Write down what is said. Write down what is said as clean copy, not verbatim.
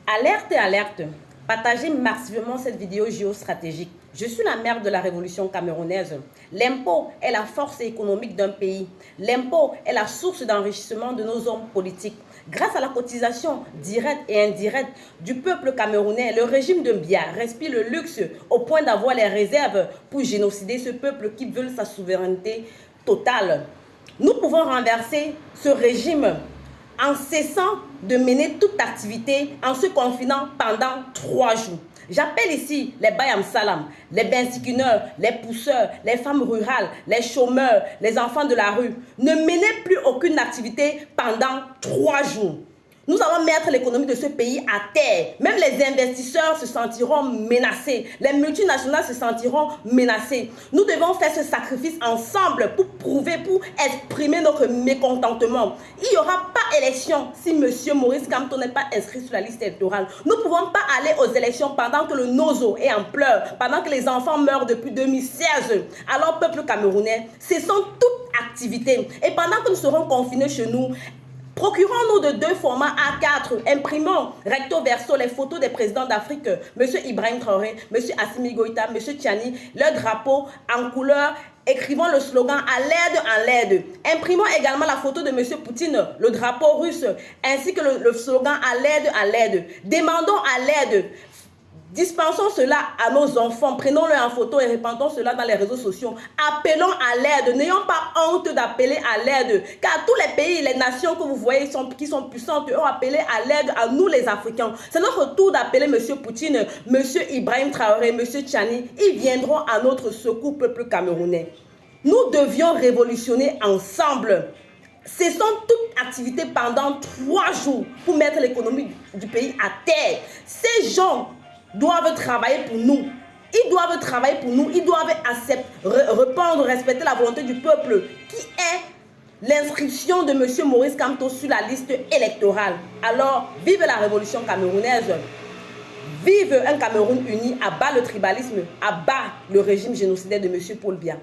Alerte, alerte. Partagez massivement cette vidéo géostratégique. Je suis la mère de la révolution camerounaise. L'impôt est la force économique d'un pays. L'impôt est la source d'enrichissement de nos hommes politiques. Grâce à la cotisation directe et indirecte du peuple camerounais, le régime de Biya respire le luxe au point d'avoir les réserves pour génocider ce peuple qui veut sa souveraineté totale. Nous pouvons renverser ce régime en cessant de mener toute activité en se confinant pendant 3 jours. J'appelle ici les Bayam Salam, les bensikineurs, les pousseurs, les femmes rurales, les chômeurs, les enfants de la rue. Ne menez plus aucune activité pendant 3 jours. Nous allons mettre l'économie de ce pays à terre. Même les investisseurs se sentiront menacés. Les multinationales se sentiront menacées. Nous devons faire ce sacrifice ensemble pour prouver, pour exprimer notre mécontentement. Il n'y aura pas élection si M. Maurice Kamto n'est pas inscrit sur la liste électorale. Nous ne pouvons pas aller aux élections pendant que le Nozo est en pleurs, pendant que les enfants meurent depuis 2016. Alors, peuple camerounais, cessons toute activité. Et pendant que nous serons confinés chez nous, procurons-nous de 2 formats A4, imprimons recto verso les photos des présidents d'Afrique, M. Ibrahim Traoré, M. Assimi Goïta, M. Tchani, leur drapeau en couleur. Écrivons le slogan à l'aide, en l'aide. Imprimons également la photo de M. Poutine, le drapeau russe, ainsi que le slogan à l'aide, en l'aide. Demandons à l'aide. Dispensons cela à nos enfants, prenons-le en photo et répandons cela dans les réseaux sociaux. Appelons à l'aide, n'ayons pas honte d'appeler à l'aide, car tous les pays, les nations que vous voyez qui sont puissantes ont appelé à l'aide à nous les Africains. C'est notre tour d'appeler M. Poutine, M. Ibrahim Traoré, M. Tchani. Ils viendront à notre secours, peuple camerounais. Nous devions révolutionner ensemble. Cessons toute activité pendant 3 jours pour mettre l'économie du pays à terre. Ces gens doivent travailler pour nous. Ils doivent travailler pour nous. Ils doivent accepter, répondre, respecter la volonté du peuple qui est l'inscription de M. Maurice Kamto sur la liste électorale. Alors, vive la révolution camerounaise. Vive un Cameroun uni, à bas le tribalisme, à bas le régime génocidaire de M. Paul Biya.